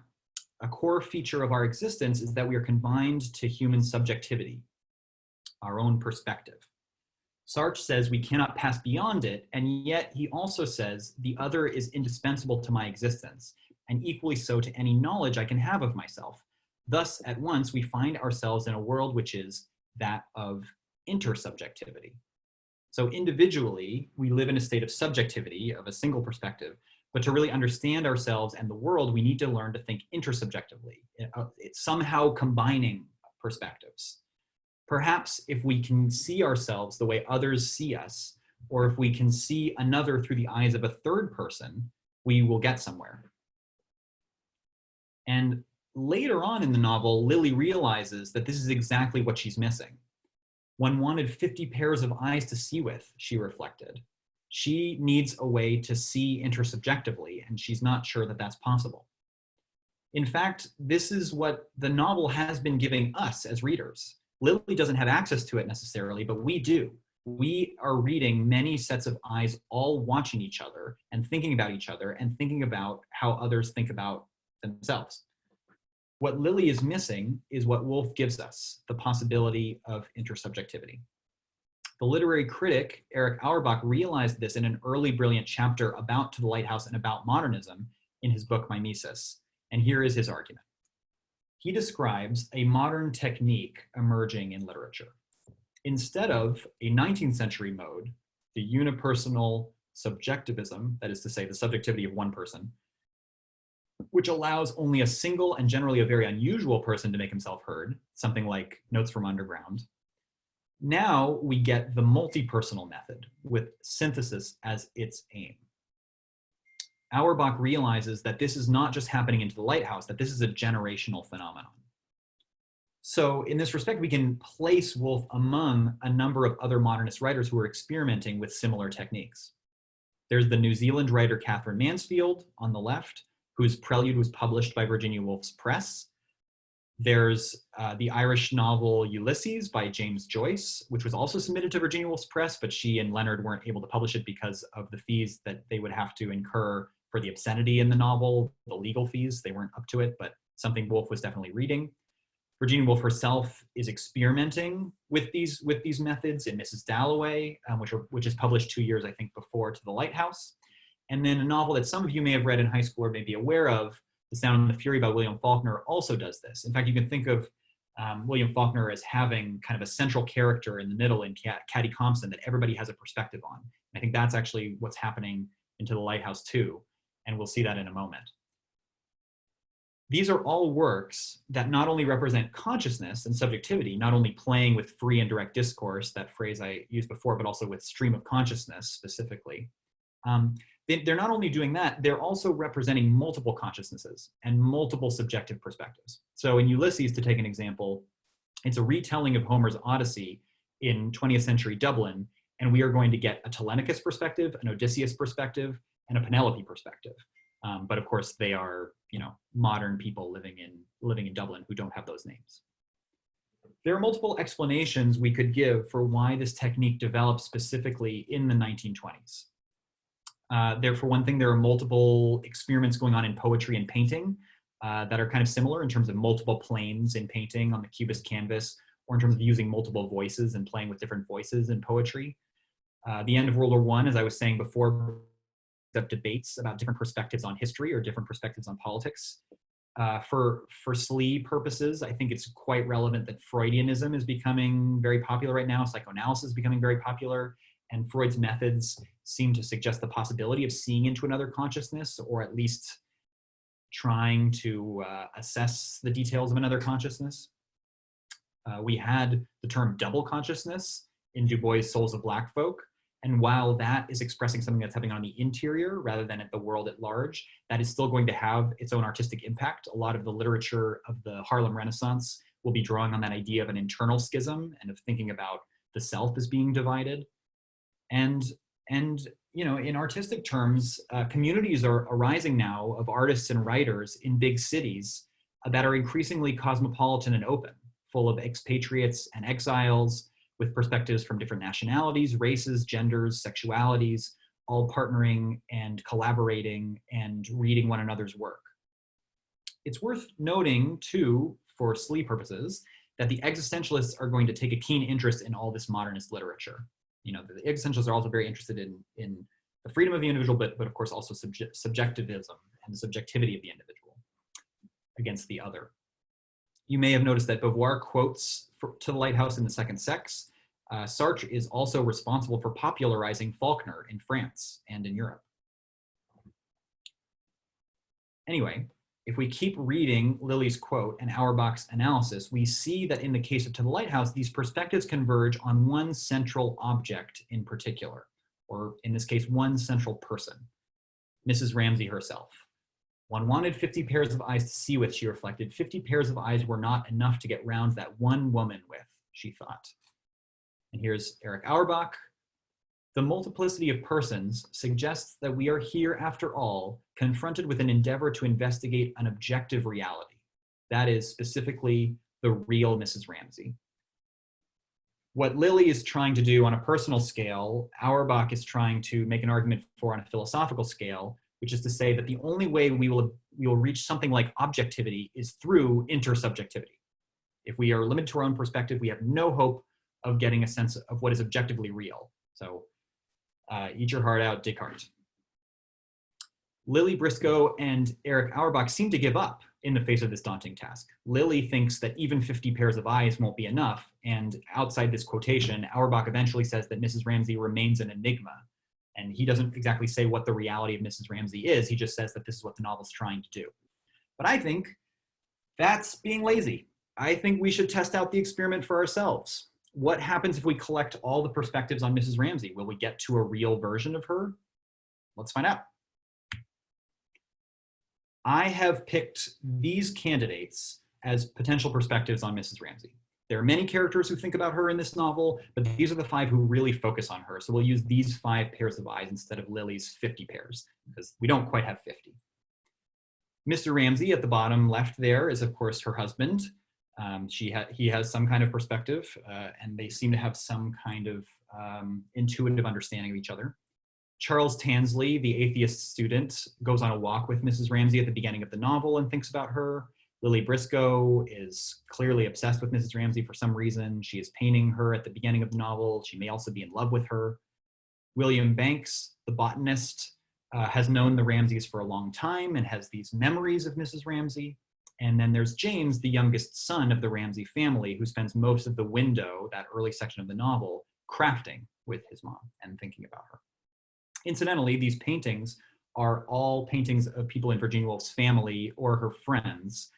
Speaker 1: A core feature of our existence is that we are confined to human subjectivity, our own perspective. Sartre says we cannot pass beyond it, and yet he also says the other is indispensable to my existence, and equally so to any knowledge I can have of myself. Thus, at once, we find ourselves in a world which is that of intersubjectivity. So individually, we live in a state of subjectivity, of a single perspective, but to really understand ourselves and the world, we need to learn to think intersubjectively. It's somehow combining perspectives. Perhaps if we can see ourselves the way others see us, or if we can see another through the eyes of a third person, we will get somewhere. And later on in the novel, Lily realizes that this is exactly what she's missing. One wanted 50 pairs of eyes to see with, she reflected. She needs a way to see intersubjectively, and she's not sure that that's possible. In fact, this is what the novel has been giving us as readers. Lily doesn't have access to it necessarily, but we do. We are reading many sets of eyes all watching each other and thinking about each other and thinking about how others think about themselves. What Lily is missing is what Woolf gives us, the possibility of intersubjectivity. The literary critic, Eric Auerbach, realized this in an early brilliant chapter about To the Lighthouse and about modernism in his book, Mimesis. And here is his argument. He describes a modern technique emerging in literature. Instead of a 19th century mode, the unipersonal subjectivism, that is to say, the subjectivity of one person, which allows only a single and generally a very unusual person to make himself heard, something like Notes from Underground. Now we get the multi-personal method with synthesis as its aim. Auerbach realizes that this is not just happening into the Lighthouse, that this is a generational phenomenon. So in this respect, we can place Woolf among a number of other modernist writers who are experimenting with similar techniques. There's the New Zealand writer Catherine Mansfield on the left, whose Prelude was published by Virginia Woolf's Press. There's the Irish novel Ulysses by James Joyce, which was also submitted to Virginia Woolf's Press, but she and Leonard weren't able to publish it because of the fees that they would have to incur for the obscenity in the novel, the legal fees. They weren't up to it, but something Woolf was definitely reading. Virginia Woolf herself is experimenting with these methods in Mrs. Dalloway, which is published 2 years, I think, before To the Lighthouse. And then a novel that some of you may have read in high school or may be aware of, The Sound and the Fury by William Faulkner, also does this. In fact, you can think of William Faulkner as having kind of a central character in the middle in Catty Compson that everybody has a perspective on. And I think that's actually what's happening into The Lighthouse too, and we'll see that in a moment. These are all works that not only represent consciousness and subjectivity, not only playing with free and direct discourse, that phrase I used before, but also with stream of consciousness specifically. They're not only doing that, they're also representing multiple consciousnesses and multiple subjective perspectives. So in Ulysses, to take an example, it's a retelling of Homer's Odyssey in 20th century Dublin, and we are going to get a Telemachus perspective, an Odysseus perspective, and a Penelope perspective. But of course, they are, modern people living in Dublin who don't have those names. There are multiple explanations we could give for why this technique developed specifically in the 1920s. For one thing, there are multiple experiments going on in poetry and painting that are kind of similar in terms of multiple planes in painting on the cubist canvas, or in terms of using multiple voices and playing with different voices in poetry. The end of World War I, as I was saying before, of debates about different perspectives on history or different perspectives on politics. For SLE purposes, I think it's quite relevant that Freudianism is becoming very popular right now. Psychoanalysis is becoming very popular, and Freud's methods seem to suggest the possibility of seeing into another consciousness, or at least trying to assess the details of another consciousness. We had the term double consciousness in Du Bois' Souls of Black Folk. And while that is expressing something that's happening on the interior rather than at the world at large, that is still going to have its own artistic impact. A lot of the literature of the Harlem Renaissance will be drawing on that idea of an internal schism and of thinking about the self as being divided. And you know, in artistic terms, communities are arising now of artists and writers in big cities that are increasingly cosmopolitan and open, full of expatriates and exiles, with perspectives from different nationalities, races, genders, sexualities, all partnering and collaborating and reading one another's work. It's worth noting, too, for SLE purposes, that the existentialists are going to take a keen interest in all this modernist literature. You know, the existentialists are also very interested in the freedom of the individual, but of course also subjectivism and the subjectivity of the individual against the other. You may have noticed that Beauvoir quotes to the Lighthouse in The Second Sex. Sartre is also responsible for popularizing Faulkner in France and in Europe. Anyway, if we keep reading Lilly's quote and Auerbach's analysis, we see that in the case of To the Lighthouse, these perspectives converge on one central object in particular, or in this case, one central person, Mrs. Ramsay herself. One wanted 50 pairs of eyes to see with, she reflected. 50 pairs of eyes were not enough to get round that one woman with, she thought. And here's Erich Auerbach. The multiplicity of persons suggests that we are here, after all, confronted with an endeavor to investigate an objective reality. That is, specifically, the real Mrs. Ramsay. What Lilly is trying to do on a personal scale, Auerbach is trying to make an argument for on a philosophical scale, which is to say that the only way we will reach something like objectivity is through intersubjectivity. If we are limited to our own perspective, we have no hope of getting a sense of what is objectively real. So eat your heart out, Descartes. Lilly Briscoe and Erich Auerbach seem to give up in the face of this daunting task. Lilly thinks that even 50 pairs of eyes won't be enough, and outside this quotation, Auerbach eventually says that Mrs. Ramsay remains an enigma. And he doesn't exactly say what the reality of Mrs. Ramsay is, he just says that this is what the novel's trying to do. But I think that's being lazy. I think we should test out the experiment for ourselves. What happens if we collect all the perspectives on Mrs. Ramsay? Will we get to a real version of her? Let's find out. I have picked these candidates as potential perspectives on Mrs. Ramsay. There are many characters who think about her in this novel, but these are the 5 who really focus on her. So we'll use these 5 pairs of eyes instead of Lilly's 50 pairs, because we don't quite have 50. Mr. Ramsay at the bottom left there is, of course, her husband. He has some kind of perspective, and they seem to have some kind of intuitive understanding of each other. Charles Tansley, the atheist student, goes on a walk with Mrs. Ramsay at the beginning of the novel and thinks about her. Lilly Briscoe is clearly obsessed with Mrs. Ramsay for some reason. She is painting her at the beginning of the novel. She may also be in love with her. William Banks, the botanist, has known the Ramsays for a long time and has these memories of Mrs. Ramsay. And then there's James, the youngest son of the Ramsay family, who spends most of the window, that early section of the novel, crafting with his mom and thinking about her. Incidentally, these paintings are all paintings of people in Virginia Woolf's family or her friends,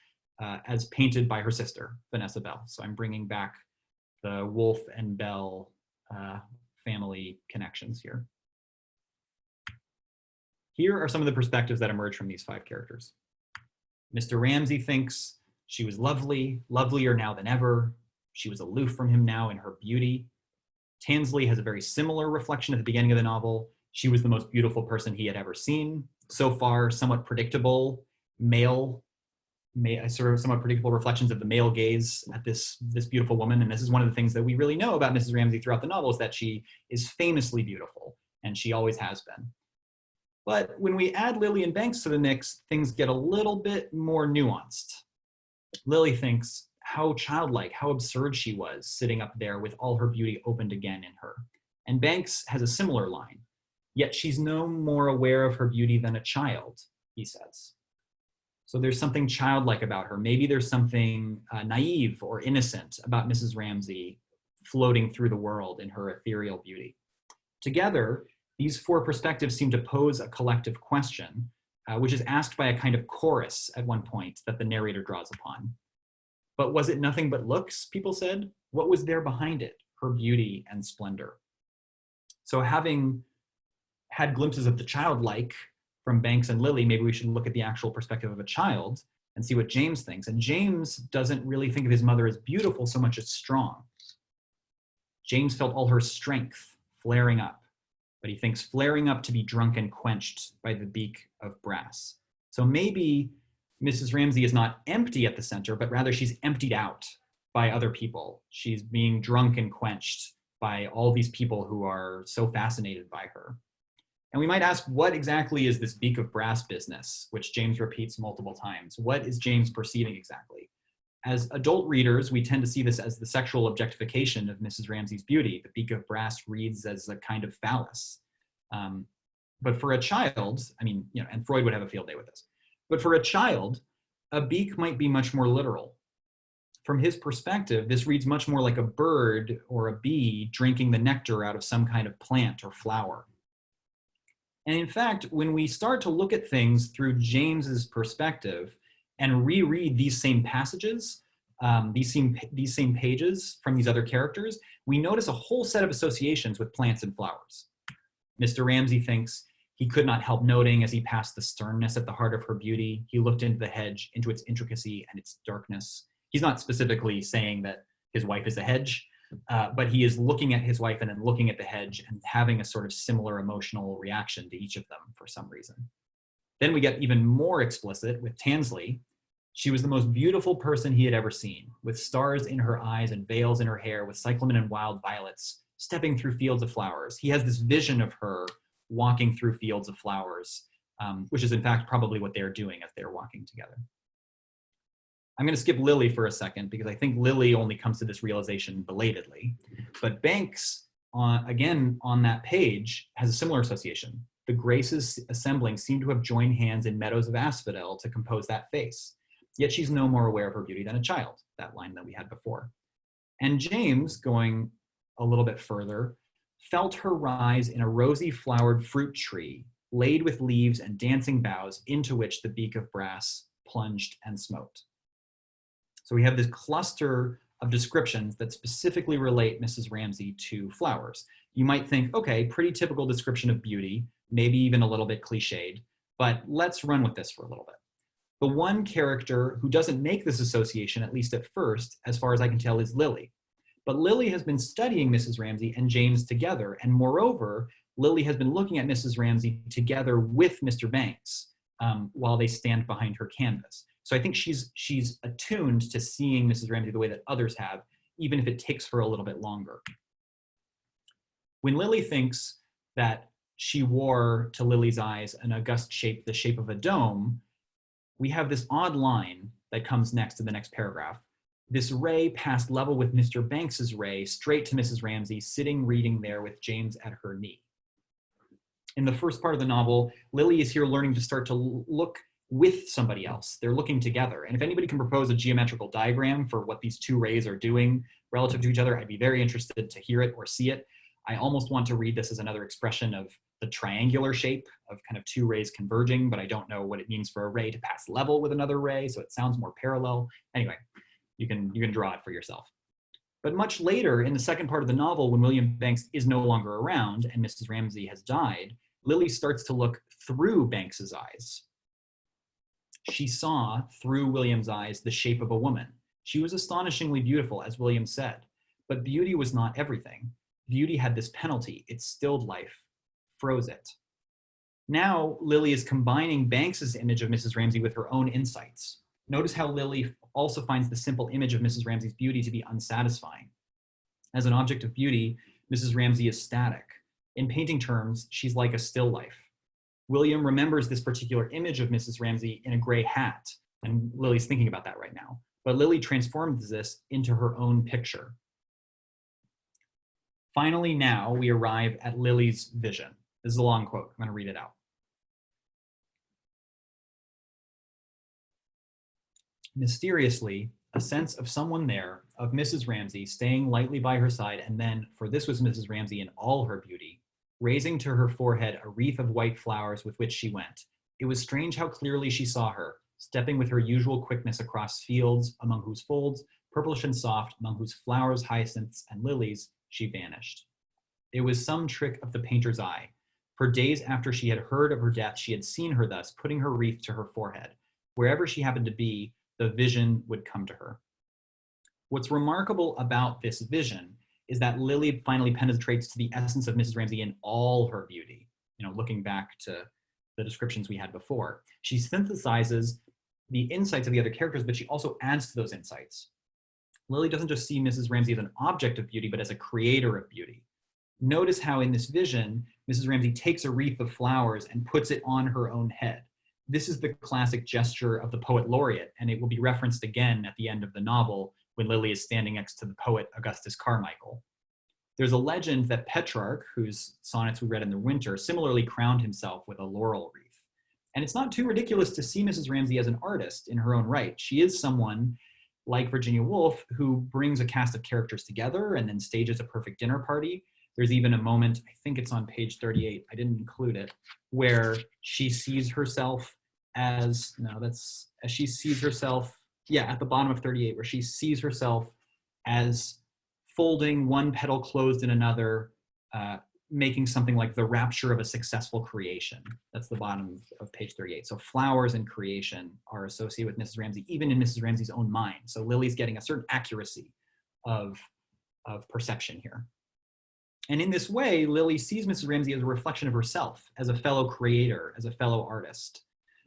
Speaker 1: as painted by her sister, Vanessa Bell. So I'm bringing back the Woolf and Bell family connections here. Here are some of the perspectives that emerge from these 5 characters. Mr. Ramsay thinks she was lovely, lovelier now than ever. She was aloof from him now in her beauty. Tansley has a very similar reflection at the beginning of the novel. She was the most beautiful person he had ever seen. So far, somewhat predictable somewhat predictable reflections of the male gaze at this beautiful woman. And this is one of the things that we really know about Mrs. Ramsay throughout the novel, is that she is famously beautiful, and she always has been. But when we add Lilly and Banks to the mix, things get a little bit more nuanced. Lilly thinks how childlike, how absurd she was sitting up there with all her beauty opened again in her. And Banks has a similar line. Yet she's no more aware of her beauty than a child, he says. So there's something childlike about her. Maybe there's something naive or innocent about Mrs. Ramsay floating through the world in her ethereal beauty. Together, these four perspectives seem to pose a collective question, which is asked by a kind of chorus at one point that the narrator draws upon. But was it nothing but looks, people said? What was there behind it, her beauty and splendor? So having had glimpses of the childlike from Banks and Lily, maybe we should look at the actual perspective of a child and see what James thinks. And James doesn't really think of his mother as beautiful so much as strong. James felt all her strength flaring up, but he thinks flaring up to be drunk and quenched by the beak of brass. So maybe Mrs. Ramsay is not empty at the center, but rather she's emptied out by other people. She's being drunk and quenched by all these people who are so fascinated by her. And we might ask, what exactly is this beak of brass business, which James repeats multiple times? What is James perceiving exactly? As adult readers, we tend to see this as the sexual objectification of Mrs. Ramsay's beauty. The beak of brass reads as a kind of phallus. But for a child, I mean, and Freud would have a field day with this. But for a child, a beak might be much more literal. From his perspective, this reads much more like a bird or a bee drinking the nectar out of some kind of plant or flower. And in fact, when we start to look at things through James's perspective and reread these same passages, these same pages from these other characters, we notice a whole set of associations with plants and flowers. Mr. Ramsay thinks he could not help noting as he passed the sternness at the heart of her beauty. He looked into the hedge, into its intricacy and its darkness. He's not specifically saying that his wife is a hedge, but he is looking at his wife and then looking at the hedge and having a sort of similar emotional reaction to each of them for some reason. Then we get even more explicit with Tansley. She was the most beautiful person he had ever seen, with stars in her eyes and veils in her hair, with cyclamen and wild violets, stepping through fields of flowers. He has this vision of her walking through fields of flowers, which is in fact probably what they're doing as they're walking together. I'm going to skip Lily for a second because I think Lily only comes to this realization belatedly. But Banks, again on that page, has a similar association. The Graces assembling seem to have joined hands in meadows of asphodel to compose that face. Yet she's no more aware of her beauty than a child, that line that we had before. And James, going a little bit further, felt her rise in a rosy flowered fruit tree, laid with leaves and dancing boughs into which the beak of brass plunged and smote. So we have this cluster of descriptions that specifically relate Mrs. Ramsay to flowers. You might think, okay, pretty typical description of beauty, maybe even a little bit cliched, but let's run with this for a little bit. The one character who doesn't make this association, at least at first, as far as I can tell, is Lily. But Lily has been studying Mrs. Ramsay and James together, and moreover, Lily has been looking at Mrs. Ramsay together with Mr. Banks while they stand behind her canvas. So I think she's attuned to seeing Mrs. Ramsay the way that others have, even if it takes her a little bit longer. When Lily thinks that she wore, to Lily's eyes, an august shape, the shape of a dome, we have this odd line that comes next in the next paragraph. This ray passed level with Mr. Banks's ray straight to Mrs. Ramsay, sitting reading there with James at her knee. In the first part of the novel, Lily is here learning to start to look with somebody else. They're looking together. And if anybody can propose a geometrical diagram for what these two rays are doing relative to each other, I'd be very interested to hear it or see it. I almost want to read this as another expression of the triangular shape of kind of two rays converging, but I don't know what it means for a ray to pass level with another ray, so it sounds more parallel. Anyway, you can draw it for yourself. But much later in the second part of the novel, when William Banks is no longer around and Mrs. Ramsay has died, Lily starts to look through Banks's eyes. She saw through William's eyes the shape of a woman. She was astonishingly beautiful, as William said, but beauty was not everything. Beauty had this penalty. It stilled life, froze it. Now, Lily is combining Banks's image of Mrs. Ramsay with her own insights. Notice how Lily also finds the simple image of Mrs. Ramsay's beauty to be unsatisfying. As an object of beauty, Mrs. Ramsay is static. In painting terms, she's like a still life. William remembers this particular image of Mrs. Ramsay in a gray hat, and Lily's thinking about that right now. But Lily transforms this into her own picture. Finally, now we arrive at Lily's vision. This is a long quote. I'm going to read it out. Mysteriously, a sense of someone there, of Mrs. Ramsay staying lightly by her side, and then, for this was Mrs. Ramsay in all her beauty, raising to her forehead a wreath of white flowers with which she went. It was strange how clearly she saw her, stepping with her usual quickness across fields, among whose folds, purplish and soft, among whose flowers, hyacinths, and lilies, she vanished. It was some trick of the painter's eye. For days after she had heard of her death, she had seen her thus, putting her wreath to her forehead. Wherever she happened to be, the vision would come to her. What's remarkable about this vision is that Lily finally penetrates to the essence of Mrs. Ramsay in all her beauty. Looking back to the descriptions we had before, she synthesizes the insights of the other characters, but she also adds to those insights. Lily doesn't just see Mrs. Ramsay as an object of beauty, but as a creator of beauty. Notice how in this vision, Mrs. Ramsay takes a wreath of flowers and puts it on her own head. This is the classic gesture of the poet laureate, and it will be referenced again at the end of the novel when Lily is standing next to the poet Augustus Carmichael. There's a legend that Petrarch, whose sonnets we read in the winter, similarly crowned himself with a laurel wreath. And it's not too ridiculous to see Mrs. Ramsay as an artist in her own right. She is someone, like Virginia Woolf, who brings a cast of characters together and then stages a perfect dinner party. There's even a moment, I think it's on page 38, I didn't include it, where she sees herself as she sees herself, at the bottom of 38, where she sees herself as folding one petal closed in another, making something like the rapture of a successful creation. That's the bottom of page 38. So flowers and creation are associated with Mrs. Ramsay, even in Mrs. Ramsay's own mind. So Lily's getting a certain accuracy of perception here. And in this way, Lily sees Mrs. Ramsay as a reflection of herself, as a fellow creator, as a fellow artist.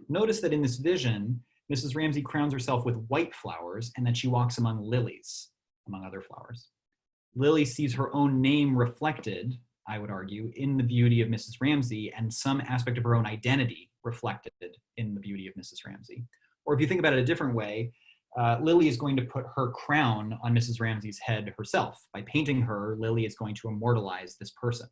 Speaker 1: Notice that in this vision, Mrs. Ramsay crowns herself with white flowers and that she walks among lilies, among other flowers. Lily sees her own name reflected, I would argue, in the beauty of Mrs. Ramsay, and some aspect of her own identity reflected in the beauty of Mrs. Ramsay. Or if you think about it a different way, Lily is going to put her crown on Mrs. Ramsay's head herself. By painting her, Lily is going to immortalize this person.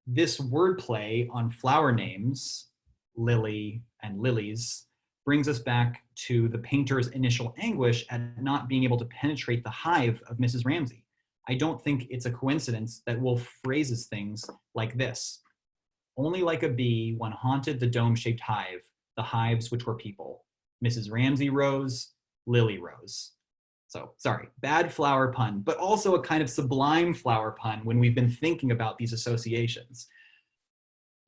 Speaker 1: This wordplay on flower names, Lily and lilies, brings us back to the painter's initial anguish at not being able to penetrate the hive of Mrs. Ramsay. I don't think it's a coincidence that Woolf phrases things like this. Only like a bee, one haunted the dome-shaped hive, the hives which were people. Mrs. Ramsay rose, Lily rose. So, sorry, bad flower pun, but also a kind of sublime flower pun when we've been thinking about these associations.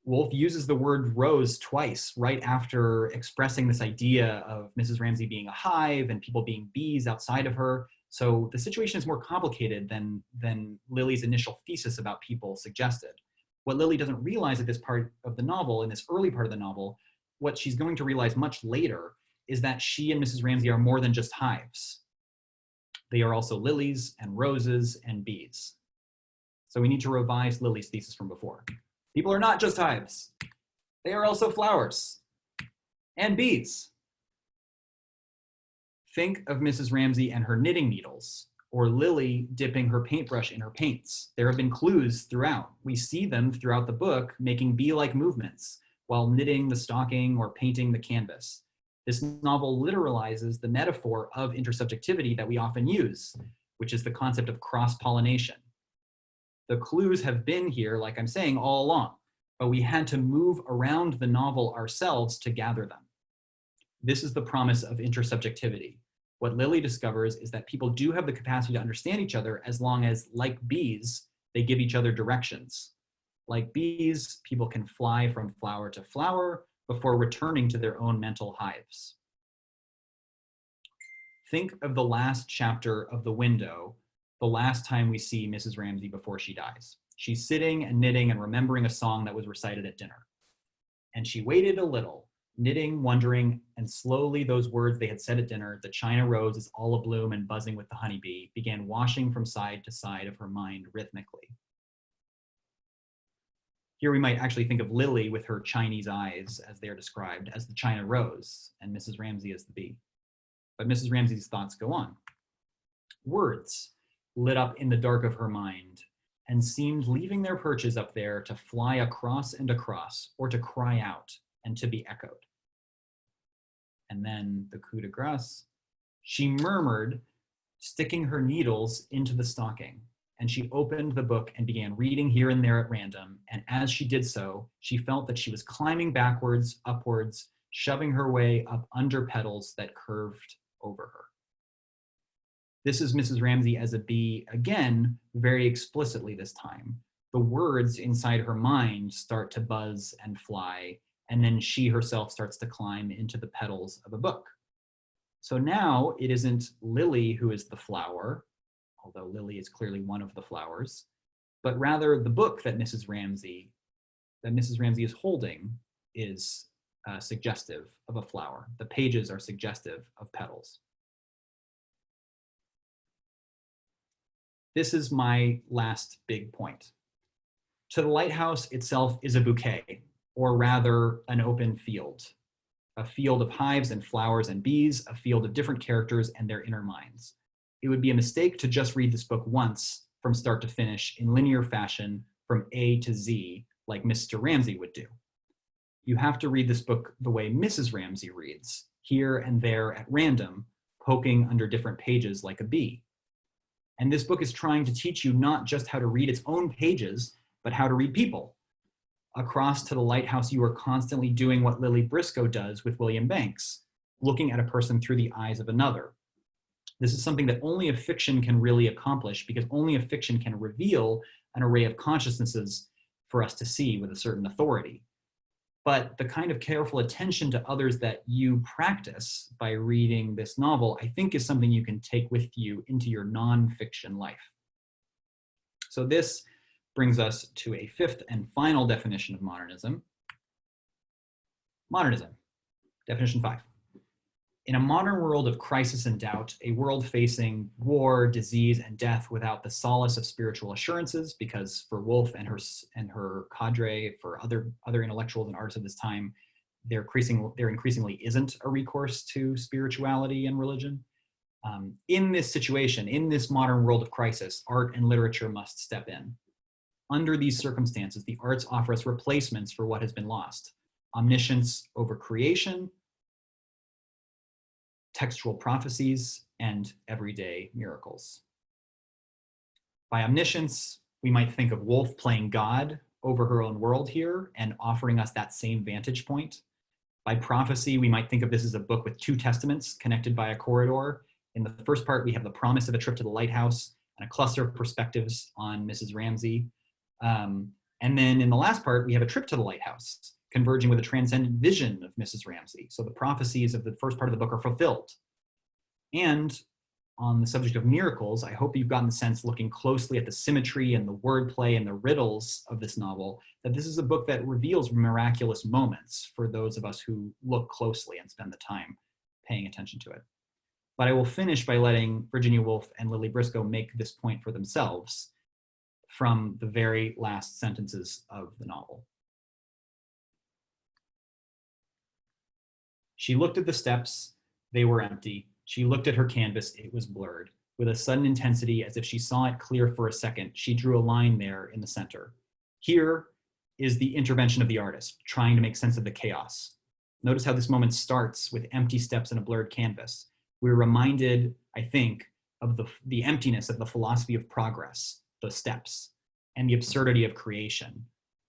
Speaker 1: Woolf uses the word rose twice right after expressing this idea of Mrs. Ramsay being a hive and people being bees outside of her. So the situation is more complicated than Lily's initial thesis about people suggested. What Lily doesn't realize at this part of the novel, in this early part of the novel, what she's going to realize much later is that she and Mrs. Ramsay are more than just hives. They are also lilies and roses and bees. So we need to revise Lily's thesis from before. People are not just hives. They are also flowers and bees. Think of Mrs. Ramsay and her knitting needles, or Lily dipping her paintbrush in her paints. There have been clues throughout. We see them throughout the book making bee-like movements while knitting the stocking or painting the canvas. This novel literalizes the metaphor of intersubjectivity that we often use, which is the concept of cross-pollination. The clues have been here, like I'm saying, all along, but we had to move around the novel ourselves to gather them. This is the promise of intersubjectivity. What Lily discovers is that people do have the capacity to understand each other as long as, like bees, they give each other directions. Like bees, people can fly from flower to flower before returning to their own mental hives. Think of the last chapter of The Window, the last time we see Mrs. Ramsay before she dies. She's sitting and knitting and remembering a song that was recited at dinner. And she waited a little, knitting, wondering, and slowly those words they had said at dinner, the China rose is all abloom and buzzing with the honeybee, began washing from side to side of her mind rhythmically. Here we might actually think of Lily with her Chinese eyes, as they are described, as the China rose, and Mrs. Ramsay as the bee. But Mrs. Ramsay's thoughts go on. Words lit up in the dark of her mind and seemed leaving their perches up there to fly across and across, or to cry out and to be echoed. And then the coup de grace. She murmured, sticking her needles into the stocking. And she opened the book and began reading here and there at random. And as she did so, she felt that she was climbing backwards, upwards, shoving her way up under petals that curved over her. This is Mrs. Ramsay as a bee, again, very explicitly this time. The words inside her mind start to buzz and fly, and then she herself starts to climb into the petals of a book. So now it isn't Lily who is the flower, although Lily is clearly one of the flowers, but rather the book that Mrs. Ramsay is holding is suggestive of a flower. The pages are suggestive of petals. This is my last big point. To the lighthouse itself is a bouquet, or rather an open field. A field of hives and flowers and bees, a field of different characters and their inner minds. It would be a mistake to just read this book once from start to finish in linear fashion from A to Z, like Mr. Ramsay would do. You have to read this book the way Mrs. Ramsay reads, here and there at random, poking under different pages like a bee. And this book is trying to teach you not just how to read its own pages, but how to read people. Across to the lighthouse, you are constantly doing what Lily Briscoe does with William Banks, looking at a person through the eyes of another. This is something that only a fiction can really accomplish, because only a fiction can reveal an array of consciousnesses for us to see with a certain authority. But the kind of careful attention to others that you practice by reading this novel, I think, is something you can take with you into your nonfiction life. So this brings us to a fifth and final definition of modernism. Modernism, definition 5. In a modern world of crisis and doubt, a world facing war, disease, and death without the solace of spiritual assurances, because for Woolf and her cadre, for other intellectuals and artists of this time, there increasingly isn't a recourse to spirituality and religion. In this situation, in this modern world of crisis, art and literature must step in. Under these circumstances, the arts offer us replacements for what has been lost. Omniscience over creation, textual prophecies, and everyday miracles. By omniscience, we might think of Woolf playing God over her own world here and offering us that same vantage point. By prophecy, we might think of this as a book with two testaments connected by a corridor. In the first part, we have the promise of a trip to the lighthouse and a cluster of perspectives on Mrs. Ramsay. And then in the last part, we have a trip to the lighthouse, converging with a transcendent vision of Mrs. Ramsay. So the prophecies of the first part of the book are fulfilled. And on the subject of miracles, I hope you've gotten the sense, looking closely at the symmetry and the wordplay and the riddles of this novel, that this is a book that reveals miraculous moments for those of us who look closely and spend the time paying attention to it. But I will finish by letting Virginia Woolf and Lily Briscoe make this point for themselves from the very last sentences of the novel. She looked at the steps, they were empty. She looked at her canvas, it was blurred. With a sudden intensity, as if she saw it clear for a second, she drew a line there in the center. Here is the intervention of the artist, trying to make sense of the chaos. Notice how this moment starts with empty steps and a blurred canvas. We're reminded, I think, of the emptiness of the philosophy of progress, the steps, and the absurdity of creation,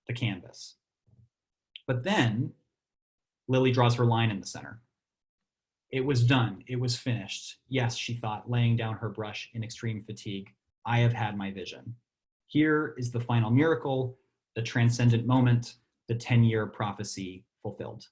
Speaker 1: the canvas. But then, Lily draws her line in the center. It was done, it was finished. Yes, she thought, laying down her brush in extreme fatigue. I have had my vision. Here is the final miracle, the transcendent moment, the 10-year prophecy fulfilled.